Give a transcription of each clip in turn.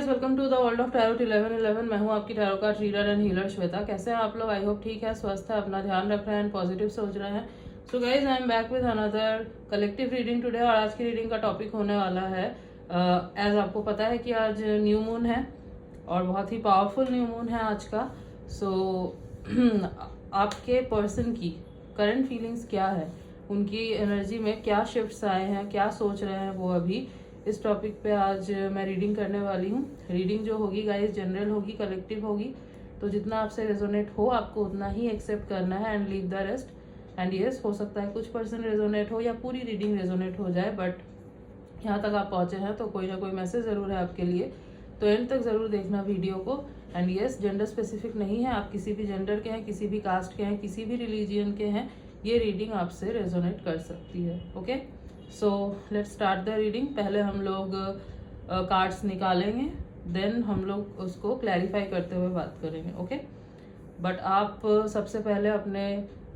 Guys, welcome to the world of tarot 1111। मैं हूं आपकी tarot card reader and healer Shweta. कैसे हैं आप लोग? आई होप ठीक है, स्वस्थ है, अपना ध्यान रख रहे हैं, पॉजिटिव सोच रहे हैं। So guys, I am back with another collective reading today. और आज की रीडिंग का टॉपिक होने वाला है, एज आपको पता है कि आज न्यू मून है और बहुत ही पावरफुल न्यू मून है आज का। सो आपके पर्सन की करंट फीलिंग्स क्या है, उनकी एनर्जी में क्या शिफ्ट्स आए हैं, क्या सोच रहे हैं वो अभी, इस टॉपिक पे आज मैं रीडिंग करने वाली हूँ। रीडिंग जो होगी गाइस जनरल होगी, कलेक्टिव होगी, तो जितना आपसे रेजोनेट हो आपको उतना ही एक्सेप्ट करना है and leave the rest. And yes, हो सकता है कुछ पर्सन रेजोनेट हो या पूरी रीडिंग रेजोनेट हो जाए, बट यहाँ तक आप पहुँचे हैं तो कोई ना कोई मैसेज ज़रूर है आपके लिए, तो एंड तक ज़रूर देखना वीडियो को। एंड यस, जेंडर स्पेसिफिक नहीं है, आप किसी भी जेंडर के हैं, किसी भी कास्ट के हैं, किसी भी रिलीजियन के हैं, ये रीडिंग आपसे रेजोनेट कर सकती है। Okay, so let's start the reading. पहले हम लोग कार्ड्स निकालेंगे, देन हम लोग उसको क्लैरिफाई करते हुए बात करेंगे। ओके, बट आप सबसे पहले अपने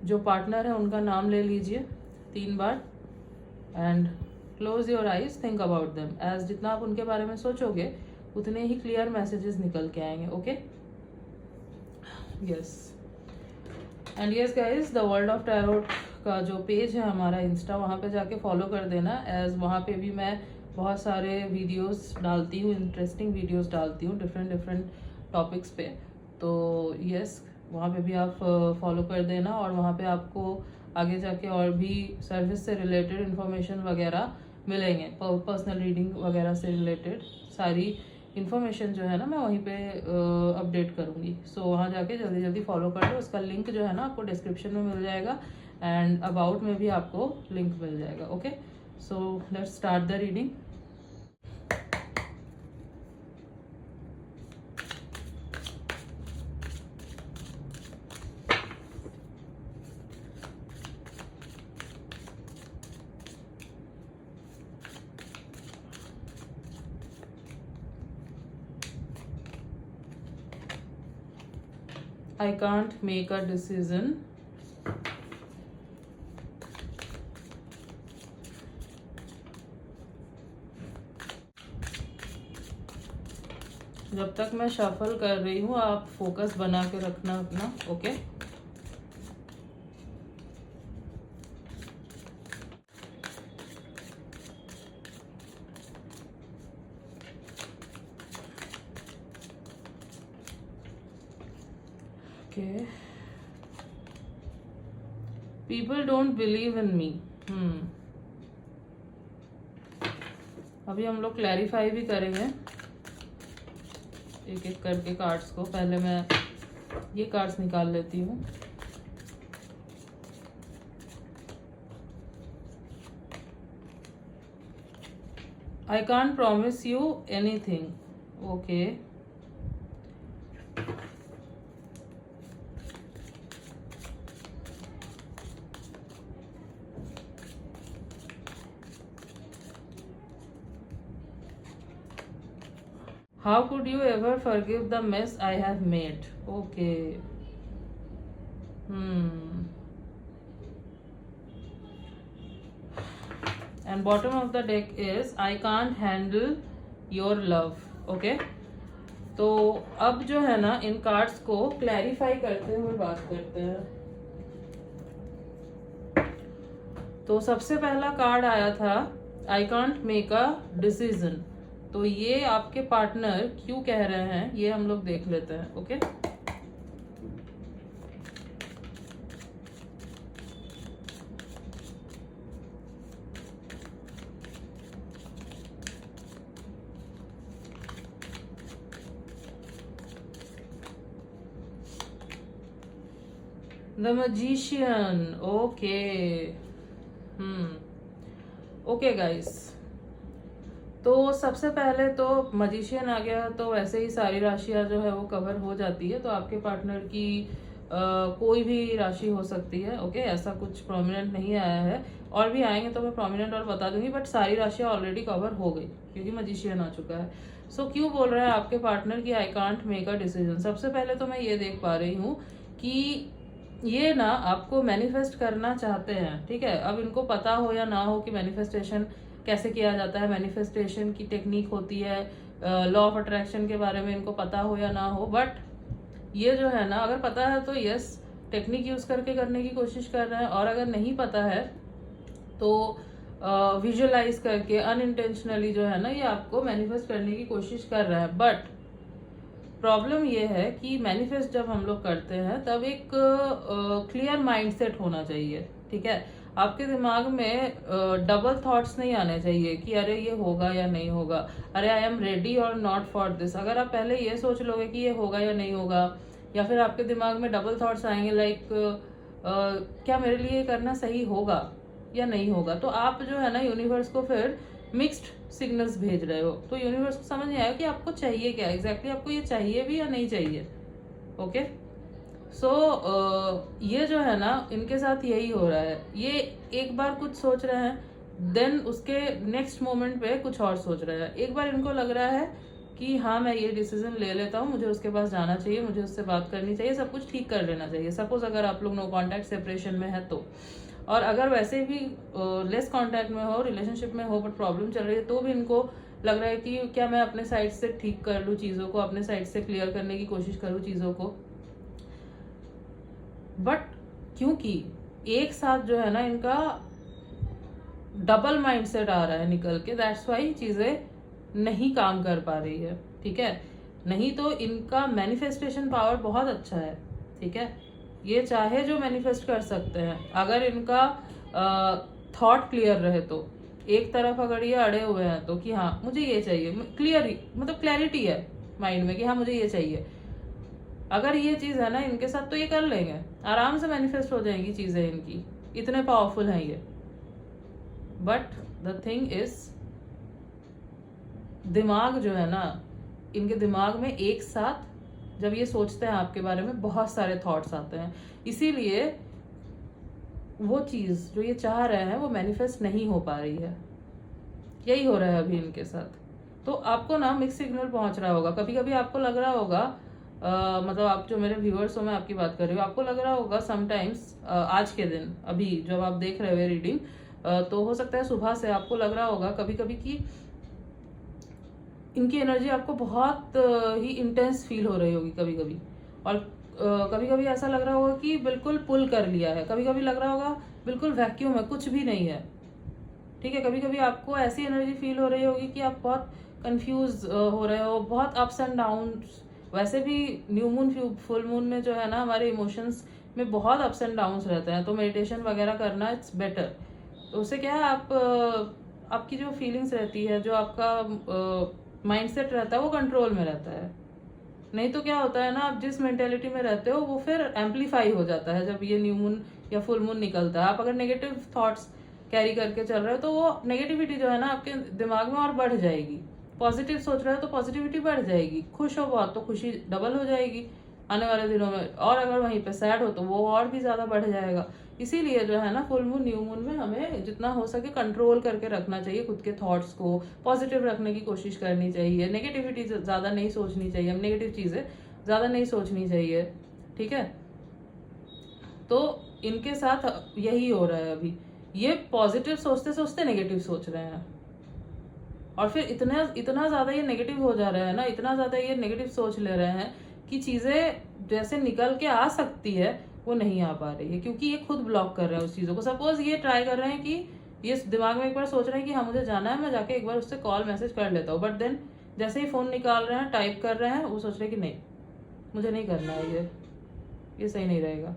जो पार्टनर है उनका नाम ले लीजिए 3 बार and close your eyes, think about them. As जितना आप उनके बारे में सोचोगे उतने ही क्लियर मैसेजेस निकल के आएंगे। Okay, yes and yes guys, the world of tarot का जो पेज है हमारा इंस्टा, वहाँ पे जाके फॉलो कर देना। एज वहाँ पे भी मैं बहुत सारे वीडियोस डालती हूँ, इंटरेस्टिंग वीडियोस डालती हूँ डिफरेंट टॉपिक्स पे। तो यस, वहाँ पे भी आप फॉलो कर देना और वहाँ पे आपको आगे जाके और भी सर्विस से रिलेटेड इंफॉर्मेशन वगैरह मिलेंगे, पर्सनल रीडिंग वगैरह से रिलेटेड सारी इन्फॉर्मेशन जो है ना मैं वहीं पे अपडेट करूँगी। सो वहाँ जाके जल्दी जल्दी फॉलो कर लो। उसका लिंक जो है ना आपको डिस्क्रिप्शन में मिल जाएगा एंड अबाउट में भी आपको लिंक मिल जाएगा। Okay, so let's start the reading. I can't make a decision. जब तक मैं शफल कर रही हूँ आप फोकस बना के रखना अपना। Okay, okay, people don't believe in me. अभी हम लोग क्लैरिफाई भी करेंगे एक एक करके कार्ड्स को। पहले मैं ये कार्ड्स निकाल लेती हूँ। I can't promise you anything. Okay, How could you ever forgive the mess I have made? Okay. And bottom of the deck is I can't handle your love. Okay. तो अब जो है ना इन कार्ड्स को clarify करते हुए बात करते हैं। तो सबसे पहला कार्ड आया था I can't make a decision। तो ये आपके पार्टनर क्यों कह रहे हैं ये हम लोग देख लेते हैं। Okay, the magician. Okay, okay guys, तो सबसे पहले तो मैजिशियन आ गया तो वैसे ही सारी राशियां जो है वो कवर हो जाती है। तो आपके पार्टनर की कोई भी राशि हो सकती है। ओके, ऐसा कुछ प्रोमिनेंट नहीं आया है, और भी आएंगे तो मैं प्रोमिनेंट और बता दूंगी, बट सारी राशियां ऑलरेडी कवर हो गई क्योंकि मैजिशियन आ चुका है। सो क्यों बोल रहा है आपके पार्टनर की I can't make a decision? सबसे पहले तो मैं ये देख पा रही हूँ कि ये ना आपको मैनिफेस्ट करना चाहते हैं। ठीक है, अब इनको पता हो या ना हो कि मैनिफेस्टेशन कैसे किया जाता है, मैनिफेस्टेशन की टेक्निक होती है, लॉ ऑफ अट्रैक्शन के बारे में इनको पता हो या ना हो, बट ये जो है ना अगर पता है तो यस टेक्निक यूज करके करने की कोशिश कर रहे हैं, और अगर नहीं पता है तो विजुअलाइज करके अनइंटेंशनली जो है ना ये आपको मैनिफेस्ट करने की कोशिश कर रहा है। बट प्रॉब्लम ये है कि मैनिफेस्ट जब हम लोग करते हैं तब एक क्लियर माइंडसेट होना चाहिए, ठीक है। आपके दिमाग में डबल थॉट्स नहीं आने चाहिए कि अरे ये होगा या नहीं होगा, अरे आई एम रेडी और नॉट फॉर दिस। अगर आप पहले ये सोच लोगे कि ये होगा या नहीं होगा, या फिर आपके दिमाग में डबल थॉट्स आएंगे लाइक क्या मेरे लिए ये करना सही होगा या नहीं होगा, तो आप जो है ना यूनिवर्स को फिर मिक्स्ड सिग्नल्स भेज रहे हो। तो यूनिवर्स को समझ नहीं आया कि आपको चाहिए क्या एग्जैक्टली, आपको ये चाहिए भी या नहीं चाहिए। ओके, सो ये जो है ना इनके साथ यही हो रहा है, ये एक बार कुछ सोच रहे हैं देन उसके नेक्स्ट मोमेंट पे कुछ और सोच रहे हैं। एक बार इनको लग रहा है कि हाँ मैं ये डिसीजन ले लेता हूँ, मुझे उसके पास जाना चाहिए, मुझे उससे बात करनी चाहिए, सब कुछ ठीक कर लेना चाहिए। सपोज अगर आप लोग नो कॉन्टैक्ट सेपरेशन में है तो, और अगर वैसे भी लेस कॉन्टैक्ट में हो, रिलेशनशिप में हो, बट प्रॉब्लम चल रही है, तो भी इनको लग रहा है कि क्या मैं अपने साइड से ठीक कर लूँ चीज़ों को, अपने साइड से क्लियर करने की कोशिश करूँ चीज़ों को। बट क्योंकि एक साथ जो है ना इनका डबल माइंडसेट आ रहा है निकल के, दैट्स वाई चीज़ें नहीं काम कर पा रही है, ठीक है। नहीं तो इनका मैनिफेस्टेशन पावर बहुत अच्छा है, ठीक है। ये चाहे जो मैनिफेस्ट कर सकते हैं अगर इनका थॉट क्लियर रहे तो। एक तरफ अगर ये अड़े हुए हैं तो कि हाँ मुझे ये चाहिए, क्लियर मतलब क्लैरिटी है माइंड में कि हाँ मुझे ये चाहिए, अगर ये चीज है ना इनके साथ तो ये कर लेंगे, आराम से मैनिफेस्ट हो जाएंगी चीजें इनकी, इतने पावरफुल हैं ये। बट द थिंग इज दिमाग जो है ना, इनके दिमाग में एक साथ जब ये सोचते हैं आपके बारे में बहुत सारे थॉट्स आते हैं, इसीलिए वो चीज जो ये चाह रहे हैं वो मैनिफेस्ट नहीं हो पा रही है। यही हो रहा है अभी इनके साथ। तो आपको ना मिक्स सिग्नल पहुंच रहा होगा, कभी कभी आपको लग रहा होगा मतलब आप जो मेरे व्यूअर्स हो, मैं आपकी बात कर रही हूँ, आपको लग रहा होगा समटाइम्स आज के दिन अभी जब आप देख रहे हो रीडिंग, तो हो सकता है सुबह से आपको लग रहा होगा कभी कभी कि इनकी एनर्जी आपको बहुत ही इंटेंस फील हो रही होगी कभी कभी, और कभी कभी ऐसा लग रहा होगा कि बिल्कुल पुल कर लिया है, कभी कभी लग रहा होगा बिल्कुल वैक्यूम है, कुछ भी नहीं है, ठीक है। कभी कभी आपको ऐसी एनर्जी फील हो रही होगी कि आप बहुत कंफ्यूज हो रहे हो, बहुत अप्स एंड डाउन्स। वैसे भी न्यू मून फुल मून में जो है ना हमारे इमोशंस में बहुत अप्स एंड डाउन्स रहते हैं, तो मेडिटेशन वगैरह करना इट्स बेटर। तो उससे क्या है, आपकी जो फीलिंग्स रहती है, जो आपका माइंडसेट रहता है वो कंट्रोल में रहता है। नहीं तो क्या होता है ना, आप जिस मेंटेलिटी में रहते हो वो फिर एम्पलीफाई हो जाता है जब ये न्यू मून या फुल मून निकलता है। आप अगर नेगेटिव थॉट्स कैरी करके चल रहे हो तो वो नेगेटिविटी जो है ना आपके दिमाग में और बढ़ जाएगी। पॉजिटिव सोच रहे हो तो पॉजिटिविटी बढ़ जाएगी, खुश हो बहुत तो खुशी डबल हो जाएगी आने वाले दिनों में, और अगर वहीं पे सैड हो तो वो और भी ज्यादा बढ़ जाएगा। इसीलिए जो है ना फुल मून न्यू मून में हमें जितना हो सके कंट्रोल करके रखना चाहिए खुद के थॉट्स को, पॉजिटिव रखने की कोशिश करनी चाहिए, नेगेटिविटी ज्यादा नहीं सोचनी चाहिए, नेगेटिव चीजें ज्यादा नहीं सोचनी चाहिए, ठीक है। तो इनके साथ यही हो रहा है अभी, ये पॉजिटिव सोचते सोचते नेगेटिव सोच रहे हैं, और फिर इतना ज्यादा ये नेगेटिव हो जा रहा है ना, इतना ज्यादा ये नेगेटिव सोच ले रहे हैं कि चीजें जैसे निकल के आ सकती है वो नहीं आ पा रही है, क्योंकि ये खुद ब्लॉक कर रहे हैं उस चीजों को। सपोज ये ट्राई कर रहे हैं कि ये दिमाग में एक बार सोच रहे हैं कि हाँ मुझे जाना है, मैं जाके एक बार उससे कॉल मैसेज कर लेता हूँ, बट देन जैसे ही फोन निकाल रहे हैं, टाइप कर रहे हैं, वो सोच रहे हैं कि नहीं मुझे नहीं करना है, ये सही नहीं रहेगा।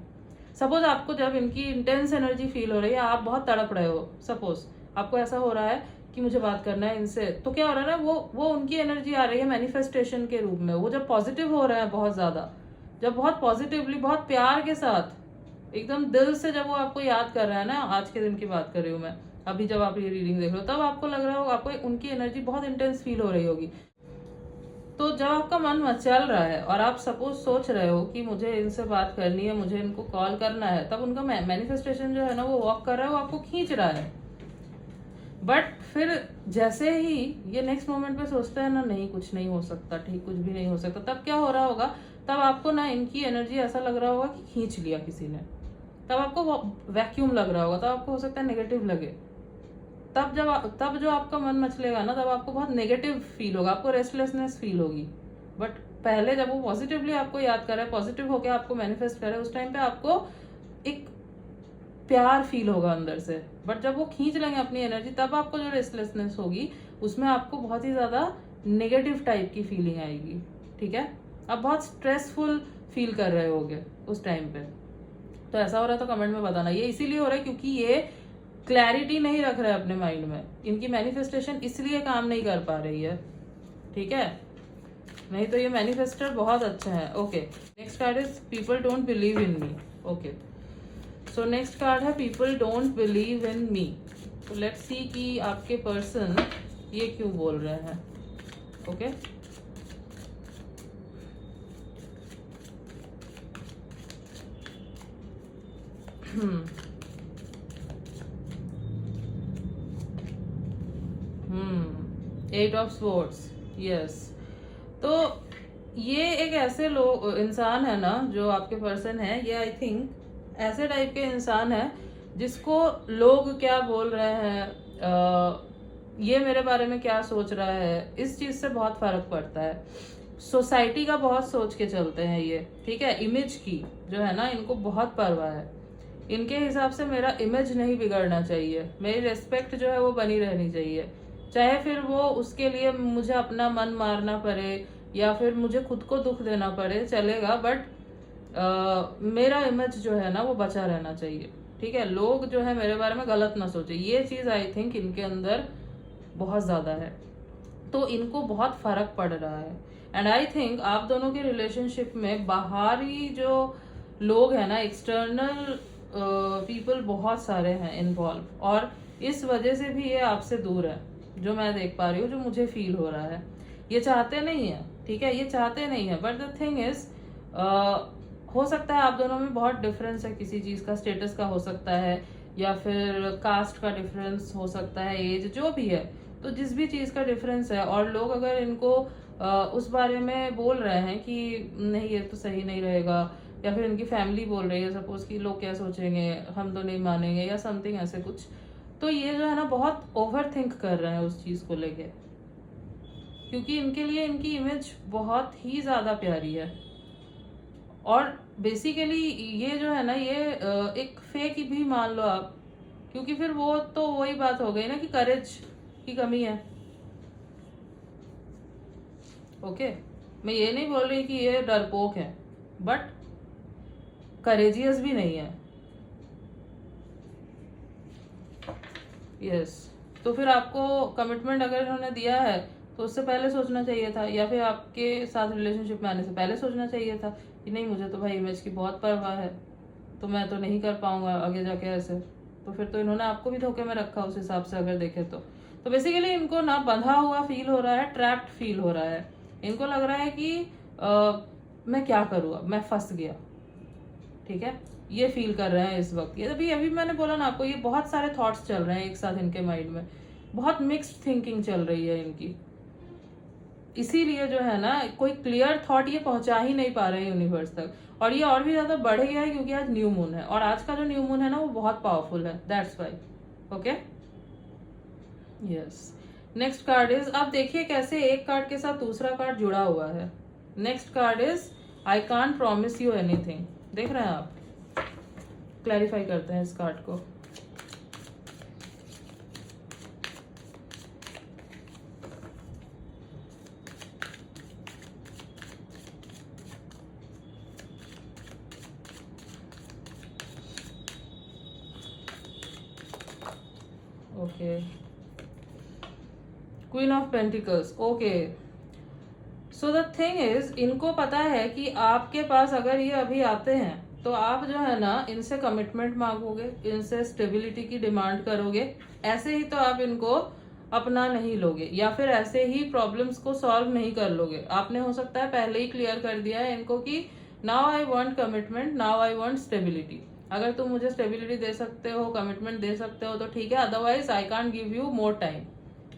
सपोज आपको जब इनकी इंटेंस एनर्जी फील हो रही है, आप बहुत तड़प रहे हो, सपोज आपको ऐसा हो रहा है कि मुझे बात करना है इनसे, तो क्या हो रहा है ना, वो उनकी एनर्जी आ रही है मैनिफेस्टेशन के रूप में। वो जब पॉजिटिव हो रहे हैं बहुत ज्यादा, जब बहुत पॉजिटिवली बहुत प्यार के साथ एकदम दिल से जब वो आपको याद कर रहा है ना, आज के दिन की बात कर रही हूँ मैं, अभी जब आप ये रीडिंग देख रहे हो तब आपको लग रहा होगा, आपको उनकी एनर्जी बहुत इंटेंस फील हो रही होगी। तो जब आपका मन मचल रहा है और आप सपोज सोच रहे हो कि मुझे इनसे बात करनी है, मुझे इनको कॉल करना है, तब उनका मैनिफेस्टेशन जो है ना वो वॉक कर रहा है, वो आपको खींच रहा है। बट फिर जैसे ही ये नेक्स्ट मोमेंट पे सोचता है ना, नहीं कुछ नहीं हो सकता, ठीक कुछ भी नहीं हो सकता, तब क्या हो रहा होगा, तब आपको ना इनकी एनर्जी ऐसा लग रहा होगा कि खींच लिया किसी ने, तब आपको वैक्यूम लग रहा होगा, तब आपको हो सकता है नेगेटिव लगे, तब जो आपका मन मचलेगा ना, तब आपको बहुत नेगेटिव फील होगा, आपको रेस्टलेसनेस फील होगी। बट पहले जब वो पॉजिटिवली आपको याद करे, पॉजिटिव होकर आपको मैनिफेस्ट करे, उस टाइम पे आपको एक प्यार फील होगा अंदर से। बट जब वो खींच लेंगे अपनी एनर्जी, तब आपको जो रेस्टलेसनेस होगी उसमें आपको बहुत ही ज्यादा नेगेटिव टाइप की फीलिंग आएगी। ठीक है, आप बहुत स्ट्रेसफुल फील कर रहे होगे उस टाइम पे। तो ऐसा हो रहा है तो कमेंट में बताना। ये इसीलिए हो रहा है क्योंकि ये क्लैरिटी नहीं रख रहे अपने माइंड में, इनकी मैनिफेस्टेशन इसलिए काम नहीं कर पा रही है। ठीक है, नहीं तो ये मैनिफेस्टर बहुत अच्छा है। Okay, next card is people don't believe in me. Okay, so next card है पीपल डोंट बिलीव इन मी। तो लेट्स सी कि आपके पर्सन ये क्यों बोल रहे हैं। Okay, eight of swords, yes. तो ये एक ऐसे लोग इंसान है ना, जो आपके पर्सन है, ये आई थिंक ऐसे टाइप के इंसान है जिसको लोग क्या बोल रहे हैं, ये मेरे बारे में क्या सोच रहा है, इस चीज से बहुत फर्क पड़ता है। सोसाइटी का बहुत सोच के चलते हैं ये। ठीक है, इमेज की जो है ना, इनको बहुत परवाह है। इनके हिसाब से मेरा इमेज नहीं बिगड़ना चाहिए, मेरी रेस्पेक्ट जो है वो बनी रहनी चाहिए, चाहे फिर वो उसके लिए मुझे अपना मन मारना पड़े या फिर मुझे खुद को दुख देना पड़े, चलेगा। बट मेरा इमेज जो है ना वो बचा रहना चाहिए। ठीक है, लोग जो है मेरे बारे में गलत ना सोचे, ये चीज आई थिंक इनके अंदर बहुत ज्यादा है। तो इनको बहुत फर्क पड़ रहा है। एंड आई थिंक आप दोनों के रिलेशनशिप में बाहरी जो लोग हैं ना, एक्सटर्नल पीपल बहुत सारे हैं इन्वॉल्व, और इस वजह से भी ये आपसे दूर है, जो मैं देख पा रही हूँ, जो मुझे फील हो रहा है। ये चाहते नहीं है, ठीक है, ये चाहते नहीं है, बट द थिंग इज हो सकता है आप दोनों में बहुत डिफरेंस है, किसी चीज का, स्टेटस का हो सकता है, या फिर कास्ट का डिफरेंस हो सकता है, एज, जो भी है। तो जिस भी चीज का डिफरेंस है, और लोग अगर इनको उस बारे में बोल रहे हैं कि नहीं ये तो सही नहीं रहेगा, या फिर इनकी फैमिली बोल रही है सपोज कि लोग क्या सोचेंगे, हम तो नहीं मानेंगे, या समथिंग ऐसे कुछ, तो ये जो है ना बहुत ओवर थिंक कर रहे हैं उस चीज को लेके, क्योंकि इनके लिए इनकी इमेज बहुत ही ज्यादा प्यारी है। और बेसिकली ये जो है ना, ये एक फेक भी मान लो आप, क्योंकि फिर वो तो वही बात हो गई ना कि करेज की कमी है। ओके, मैं ये नहीं बोल रही कि ये डरपोक है, बट करेजियस भी नहीं है। यस, तो फिर आपको कमिटमेंट अगर इन्होंने दिया है तो उससे पहले सोचना चाहिए था, या फिर आपके साथ रिलेशनशिप में आने से पहले सोचना चाहिए था कि नहीं, मुझे तो भाई इमेज की बहुत परवाह है, तो मैं तो नहीं कर पाऊंगा आगे जाके ऐसे। तो फिर तो इन्होंने आपको भी धोखे में रखा उस हिसाब से अगर देखे तो बेसिकली इनको ना बंधा हुआ फील हो रहा है, ट्रैप्ड फील हो रहा है। इनको लग रहा है कि मैं क्या करूँ, अब मैं फंस गया। ठीक है, ये फील कर रहे हैं इस वक्त। ये अभी मैंने बोला ना आपको, ये बहुत सारे थॉट्स चल रहे हैं एक साथ इनके माइंड में, बहुत मिक्स्ड थिंकिंग चल रही है इनकी। इसीलिए जो है ना, कोई क्लियर थॉट ये पहुंचा ही नहीं पा रहे हैं यूनिवर्स तक, और ये और भी ज्यादा बढ़ गया है क्योंकि आज न्यू मून है, और आज का जो न्यू मून है ना वो बहुत पावरफुल है, that's why. Okay, yes. Next card is, आप देखिए कैसे एक कार्ड के साथ दूसरा कार्ड जुड़ा हुआ है। Next card is I can't promise you anything. देख रहे हैं आप, क्लैरिफाई करते हैं इस कार्ड को। Okay, queen of pentacles. Okay, so the thing is, इनको पता है कि आपके पास अगर ये अभी आते हैं तो आप जो है ना इनसे कमिटमेंट मांगोगे, इनसे स्टेबिलिटी की डिमांड करोगे, ऐसे ही तो आप इनको अपना नहीं लोगे, या फिर ऐसे ही प्रॉब्लम्स को सॉल्व नहीं कर लोगे। आपने हो सकता है पहले ही क्लियर कर दिया है इनको कि now I want commitment, now I want stability. अगर तुम मुझे स्टेबिलिटी दे सकते हो, कमिटमेंट दे सकते हो तो ठीक है, otherwise I can't give you more time.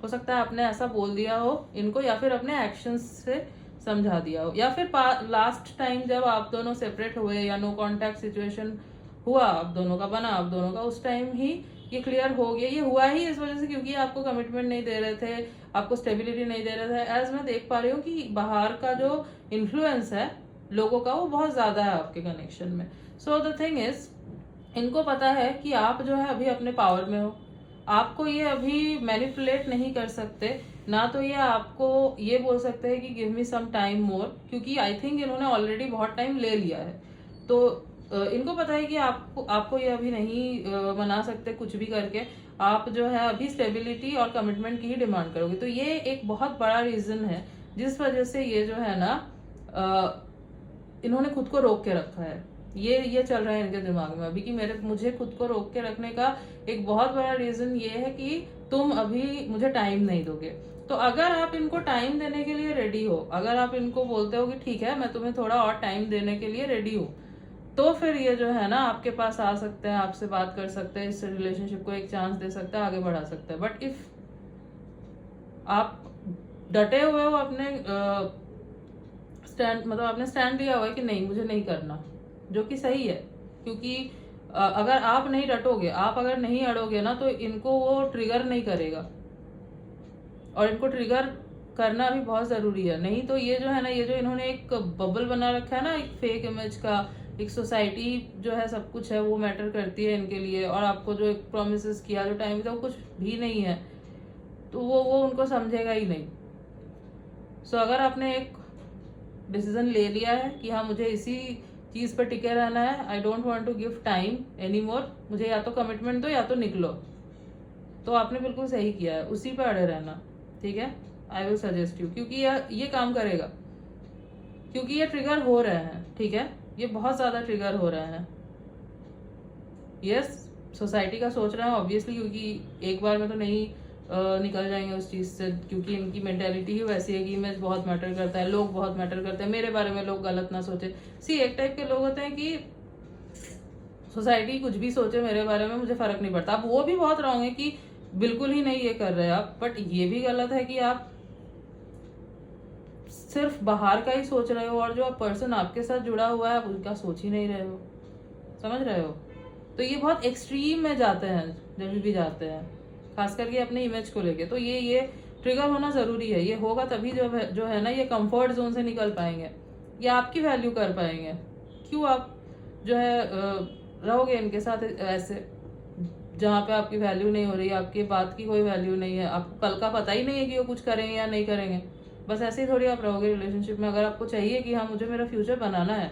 हो सकता है आपने ऐसा बोल दिया हो इनको, या फिर अपने एक्शंस से समझा दिया हो, या फिर लास्ट टाइम जब आप दोनों सेपरेट हुए या नो कांटेक्ट सिचुएशन हुआ आप दोनों का, बना आप दोनों का, उस टाइम ही ये क्लियर हो गया। ये हुआ ही इस वजह से क्योंकि आपको कमिटमेंट नहीं दे रहे थे, आपको स्टेबिलिटी नहीं दे रहे थे। एज मैं देख पा रही हूँ कि बाहर का जो इन्फ्लुएंस है लोगों का वो बहुत ज्यादा है आपके कनेक्शन में। सो द थिंग इज, इनको पता है कि आप जो है अभी अपने पावर में हो, आपको ये अभी मैनिपुलेट नहीं कर सकते, ना तो ये आपको ये बोल सकते हैं कि give me some time more, क्योंकि आई थिंक इन्होंने ऑलरेडी बहुत टाइम ले लिया है। तो इनको पता है कि आपको ये अभी नहीं मना सकते कुछ भी करके। आप जो है अभी स्टेबिलिटी और कमिटमेंट की ही डिमांड करोगे। तो ये एक बहुत बड़ा रीजन है जिस वजह से ये जो है ना इन्होंने खुद को रोक के रखा है। ये चल रहा है इनके दिमाग में अभी कि मुझे खुद को रोक के रखने का एक बहुत बड़ा रीजन ये है कि तुम अभी मुझे टाइम नहीं दोगे। तो अगर आप इनको टाइम देने के लिए रेडी हो, अगर आप इनको बोलते हो कि ठीक है मैं तुम्हें थोड़ा और टाइम देने के लिए रेडी हूँ, तो फिर ये जो है ना आपके पास आ सकते हैं, आपसे बात कर सकते हैं, इस रिलेशनशिप को एक चांस दे सकते हैं, आगे बढ़ा सकते हैं। बट इफ आप डटे हुए हो अपने स्टैंड, मतलब आपने स्टैंड लिया हुआ है कि नहीं मुझे नहीं करना, जो कि सही है, क्योंकि अगर आप नहीं डटोगे, आप अगर नहीं अड़ोगे ना, तो इनको वो ट्रिगर नहीं करेगा, और इनको ट्रिगर करना भी बहुत जरूरी है। नहीं तो ये जो है ना, ये जो इन्होंने एक बबल बना रखा है ना, एक फेक इमेज का, एक सोसाइटी जो है सब कुछ है वो मैटर करती है इनके लिए, और आपको जो एक प्रोमिस किया जो टाइम था वो कुछ भी नहीं है, तो वो उनको समझेगा ही नहीं। सो अगर आपने एक डिसीजन ले लिया है कि हाँ मुझे इसी चीज पर टिके रहना है, I don't want to give time any more, मुझे या तो कमिटमेंट दो या तो निकलो, तो आपने बिल्कुल सही किया है, उसी पे अड़े रहना। ठीक है, आई विल सजेस्ट यू, क्योंकि ये काम करेगा, क्योंकि ये ट्रिगर हो रहे हैं। ठीक है, ये बहुत ज्यादा ट्रिगर हो रहे हैं। यस, सोसाइटी का सोच रहे हैं ऑब्वियसली, क्योंकि एक बार में तो नहीं निकल जाएंगे उस चीज से, क्योंकि इनकी मेंटेलिटी ही वैसी है कि इमेज बहुत मैटर करता है, लोग बहुत मैटर करते हैं, मेरे बारे में लोग गलत ना सोचे। सी एक टाइप के लोग होते हैं कि सोसाइटी कुछ भी सोचे मेरे बारे में मुझे फर्क नहीं पड़ता। अब वो भी बहुत रॉन्ग है कि बिल्कुल ही नहीं ये कर रहे आप, बट ये भी गलत है कि आप सिर्फ बाहर का ही सोच रहे हो और जो पर्सन आपके साथ जुड़ा हुआ है आप उनका सोच ही नहीं रहे हो। समझ रहे हो? तो ये बहुत एक्सट्रीम में जाते हैं जब भी जाते हैं, खास करके अपने इमेज को लेके। तो ये ट्रिगर होना जरूरी है, ये होगा तभी जो है ना ये कंफर्ट जोन से निकल पाएंगे, ये आपकी वैल्यू कर पाएंगे। क्यों आप जो है रहोगे इनके साथ ऐसे जहाँ पे आपकी वैल्यू नहीं हो रही है, आपकी बात की कोई वैल्यू नहीं है, आपको कल का पता ही नहीं है कि वो कुछ करेंगे या नहीं करेंगे। बस ऐसे ही थोड़ी आप रहोगे रिलेशनशिप में। अगर आपको चाहिए कि हाँ मुझे मेरा फ्यूचर बनाना है,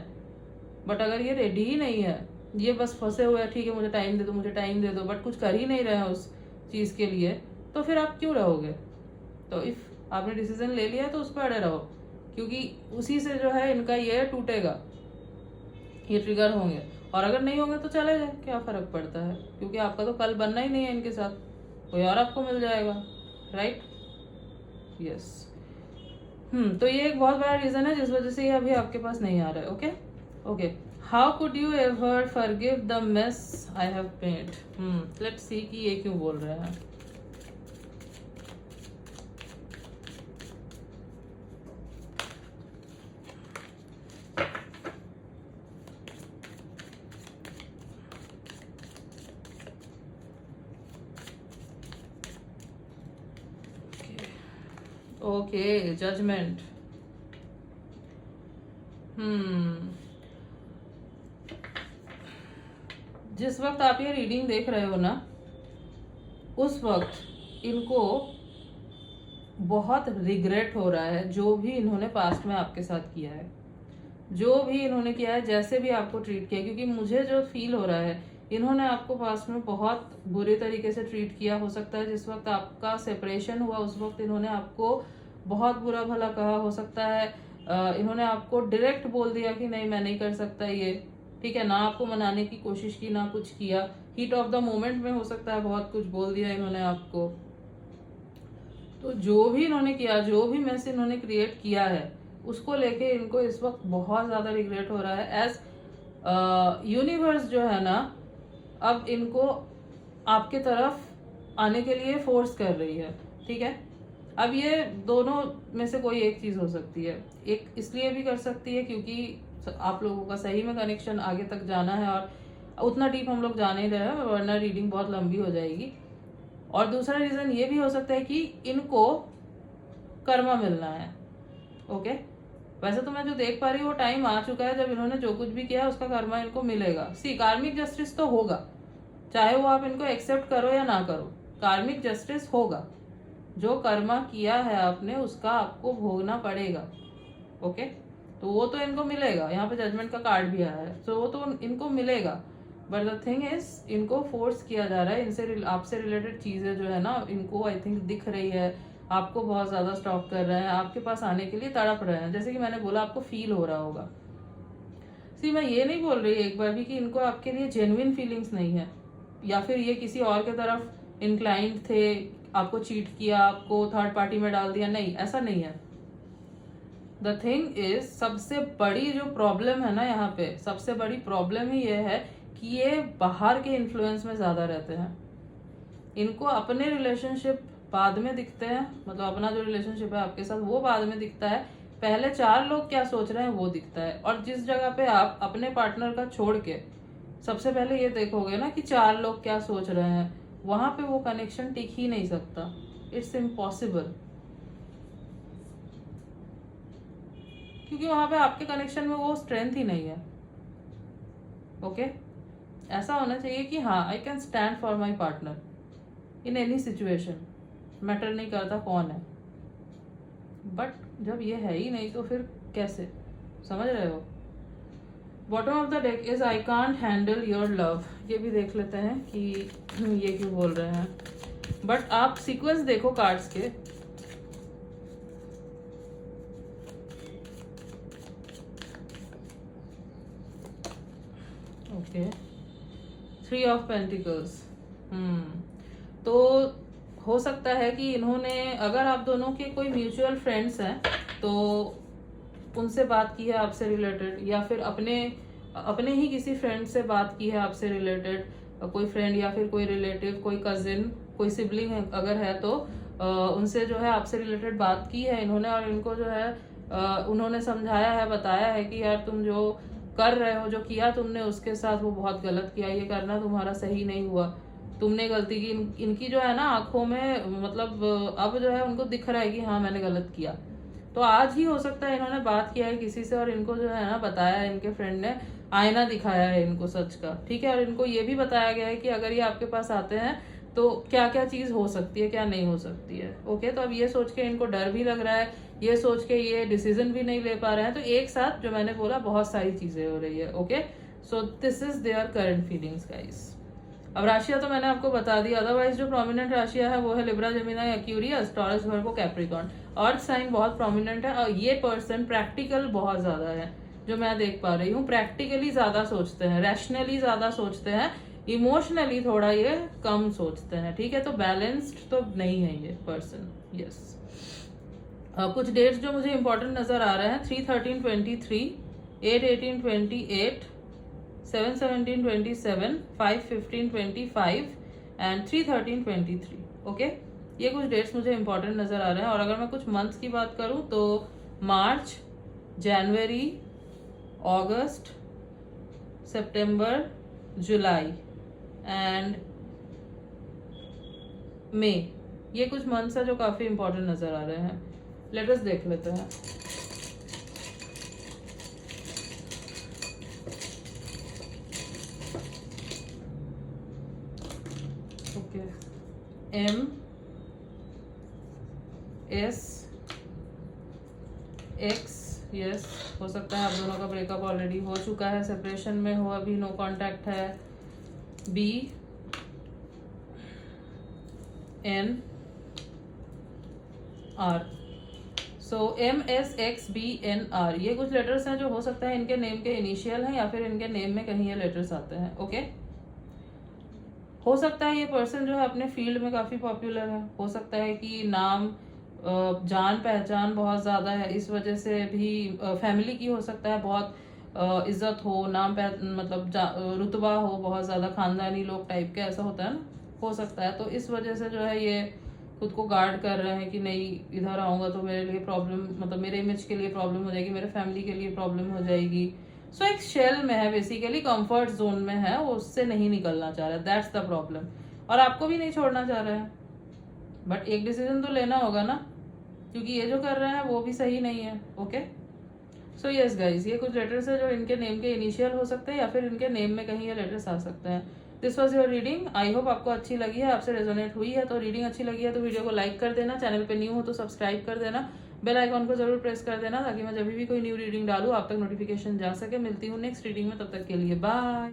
बट अगर ये रेडी ही नहीं है, ये बस फंसे हुए हैं, ठीक है मुझे टाइम दे दो, मुझे टाइम दे दो, बट कुछ कर ही नहीं रहे हैं उस चीज़ के लिए, तो फिर आप क्यों रहोगे? तो इफ आपने डिसीजन ले लिया तो उस पर अड़े रहो, क्योंकि उसी से जो है इनका ये टूटेगा, ये ट्रिगर होंगे। और अगर नहीं होंगे तो चले जाए, क्या फर्क पड़ता है, क्योंकि आपका तो कल बनना ही नहीं है इनके साथ, कोई और आपको मिल जाएगा। राइट? यस। तो ये एक बहुत बड़ा रीजन है जिस वजह से ये अभी आपके पास नहीं आ रहा है। Okay okay, how could you ever forgive the mess I have made? Let's see कि ये क्यों बोल रहे हैं। Okay, judgment. जिस वक्त आप ये रीडिंग देख रहे हो ना, उस वक्त इनको बहुत रिग्रेट हो रहा है जो भी इन्होंने पास्ट में आपके साथ किया है, जो भी इन्होंने किया है, जैसे भी आपको ट्रीट किया। क्योंकि मुझे जो फील हो रहा है, इन्होंने आपको पास्ट में बहुत बुरे तरीके से ट्रीट किया। हो सकता है जिस वक्त आपका सेपरेशन हुआ उस वक्त इन्होंने आपको बहुत बुरा भला कहा। हो सकता है इन्होंने आपको डायरेक्ट बोल दिया कि नहीं मैं नहीं कर सकता ये, ठीक है ना, आपको मनाने की कोशिश की, ना कुछ किया। हीट ऑफ द मोमेंट में हो सकता है बहुत कुछ बोल दिया इन्होंने आपको। तो जो भी इन्होंने किया, जो भी मैस इन्होंने क्रिएट किया है, उसको लेके इनको इस वक्त बहुत ज्यादा रिग्रेट हो रहा है। एज यूनिवर्स जो है ना, अब इनको आपके तरफ आने के लिए फोर्स कर रही है। ठीक है, अब ये दोनों में से कोई एक चीज हो सकती है। एक इसलिए भी कर सकती है क्योंकि आप लोगों का सही में कनेक्शन आगे तक जाना है, और उतना डीप हम लोग जा नहीं रहे हैं वरना रीडिंग बहुत लंबी हो जाएगी। और दूसरा रीज़न ये भी हो सकता है कि इनको कर्मा मिलना है। ओके, वैसे तो मैं जो देख पा रही हूँ वो टाइम आ चुका है जब इन्होंने जो कुछ भी किया है उसका कर्मा इनको मिलेगा। सी कार्मिक जस्टिस तो होगा, चाहे वो आप इनको एक्सेप्ट करो या ना करो, कार्मिक जस्टिस होगा। जो कर्मा किया है आपने उसका आपको भोगना पड़ेगा। ओके, तो वो तो इनको मिलेगा। यहाँ पे जजमेंट का कार्ड भी आया है, तो वो तो इनको मिलेगा। बट द थिंग इज इनको फोर्स किया जा रहा है, इनसे आपसे रिलेटेड चीज़ें जो है ना इनको आई थिंक दिख रही है, आपको बहुत ज़्यादा स्टॉक कर रहे हैं, आपके पास आने के लिए तड़प रहे हैं। जैसे कि मैंने बोला आपको फील हो रहा होगा। सी मैं ये नहीं बोल रही एक बार भी कि इनको आपके लिए जेन्युइन फीलिंग्स नहीं है या फिर ये किसी और के तरफ इंक्लाइंड थे, आपको चीट किया, आपको थर्ड पार्टी में डाल दिया, नहीं, ऐसा नहीं है। द थिंग इज सबसे बड़ी जो प्रॉब्लम है ना यहाँ पे, सबसे बड़ी प्रॉब्लम ही ये है कि ये बाहर के इन्फ्लुएंस में ज़्यादा रहते हैं। इनको अपने रिलेशनशिप बाद में दिखते हैं, मतलब अपना जो रिलेशनशिप है आपके साथ वो बाद में दिखता है, पहले 4 लोग क्या सोच रहे हैं वो दिखता है। और जिस जगह पे आप अपने पार्टनर का छोड़ के सबसे पहले ये देखोगे ना कि 4 लोग क्या सोच रहे हैं, वहां पे वो कनेक्शन टिक ही नहीं सकता। इट्स इम्पॉसिबल, क्योंकि वहां पे आपके कनेक्शन में वो स्ट्रेंथ ही नहीं है। ओके, ऐसा होना चाहिए कि हाँ I can stand for my partner in any situation, matter नहीं करता कौन है। बट जब ये है ही नहीं तो फिर कैसे, समझ रहे हो। Bottom of the deck is I can't handle your love. ये भी देख लेते हैं कि ये क्यों बोल रहे हैं। बट आप सीक्वेंस देखो कार्ड्स के, ओके, 3 ऑफ पेंटिकल्स। तो हो सकता है कि इन्होंने, अगर आप दोनों के कोई म्यूचुअल फ्रेंड्स हैं तो उनसे बात की है आपसे रिलेटेड, या फिर अपने ही किसी फ्रेंड से बात की है आपसे रिलेटेड, कोई फ्रेंड या फिर कोई रिलेटिव, कोई कजिन, कोई सिबलिंग है अगर है तो उनसे जो है आपसे रिलेटेड बात की है इन्होंने। और इनको जो है उन्होंने समझाया है, बताया है कि यार तुम जो कर रहे हो, जो किया तुमने उसके साथ वो बहुत गलत किया, ये करना तुम्हारा सही नहीं हुआ, तुमने गलती की। इनकी जो है ना आंखों में, मतलब अब जो है उनको दिख रहा है कि हाँ मैंने गलत किया। तो आज ही हो सकता है इन्होंने बात किया है किसी से और इनको जो है ना बताया है, इनके फ्रेंड ने आईना दिखाया है इनको सच का, ठीक है। और इनको ये भी बताया गया है कि अगर ये आपके पास आते हैं तो क्या क्या चीज हो सकती है, क्या नहीं हो सकती है। ओके, तो अब ये सोच के इनको डर भी लग रहा है, ये सोच के ये डिसीजन भी नहीं ले पा रहे हैं। तो एक साथ जो मैंने बोला बहुत सारी चीजें हो रही है। Okay, so this is their current feelings guys. अब राशियां तो मैंने आपको बता दी, अदरवाइज जो प्रोमिनेंट राशियां है वो है लिब्रा, जेमिनी, एक्यूरियस, टॉरस, वर्गो, कैप्रिकॉर्न। अर्थ साइन बहुत प्रोमिनेंट है। और ये पर्सन प्रैक्टिकल बहुत ज्यादा है, जो मैं देख पा रही हूँ। प्रैक्टिकली ज्यादा सोचते हैं, रैशनली ज्यादा सोचते हैं, इमोशनली थोड़ा ये कम सोचते हैं, ठीक है। तो बैलेंस्ड तो नहीं है ये पर्सन। यस, कुछ डेट्स जो मुझे इंपॉर्टेंट नजर आ रहे हैं, 3/13/23, 8/18/28, 7/17/27, 5/15/25 एंड 3/13/23। ओके, ये कुछ डेट्स मुझे इंपॉर्टेंट नजर आ रहे हैं। और अगर मैं कुछ मंथ्स की बात करूं तो मार्च, जनवरी, अगस्त, सितंबर, जुलाई एंड मई, ये कुछ मंथ्स है जो काफी इंपॉर्टेंट नजर आ रहे हैं। लेट अस देख लेते हैं। Okay, M S X, yes, हो सकता है आप दोनों का ब्रेकअप ऑलरेडी हो चुका है, सेपरेशन में हो, अभी नो कांटेक्ट है। B N R, सो MSXBNR, ये कुछ लेटर्स हैं जो हो सकता है इनके नेम के इनिशियल हैं या फिर इनके नेम में कहीं ये लेटर्स आते हैं। ओके, हो सकता है ये पर्सन जो है अपने फील्ड में काफी पॉपुलर है, हो सकता है कि नाम जान पहचान बहुत ज्यादा है, इस वजह से भी फैमिली की हो सकता है बहुत इज्जत हो, नाम मतलब रुतबा हो बहुत ज्यादा, खानदानी लोग टाइप के, ऐसा होता है ना, हो सकता है। तो इस वजह से जो है ये खुद को गार्ड कर रहे हैं कि नहीं इधर आऊंगा तो मेरे लिए प्रॉब्लम, मतलब मेरे इमेज के लिए प्रॉब्लम हो जाएगी, मेरे फैमिली के लिए प्रॉब्लम हो जाएगी। सो एक शेल में है, बेसिकली कंफर्ट जोन में है, वो उससे नहीं निकलना चाह रहा है, दैट्स द प्रॉब्लम। और आपको भी नहीं छोड़ना चाह रहा है, बट एक डिसीजन तो लेना होगा ना, क्योंकि ये जो कर रहे हैं वो भी सही नहीं है। ओके, सो यस गाइज, ये कुछ लेटर्स है जो इनके नेम के इनिशियल हो सकते हैं या फिर इनके नेम में कहीं ये लेटर्स आ सकते हैं। This was your reading, I hope आपको अच्छी लगी है, आपसे रेजोनेट हुई है। तो रीडिंग अच्छी लगी है तो वीडियो को लाइक कर देना, चैनल पे न्यू हो तो सब्सक्राइब कर देना, बेल आइकॉन को जरूर प्रेस कर देना ताकि मैं जब भी कोई न्यू रीडिंग डालूँ आप तक नोटिफिकेशन जा सके। मिलती हूँ नेक्स्ट रीडिंग में, तब तक के लिए बाय।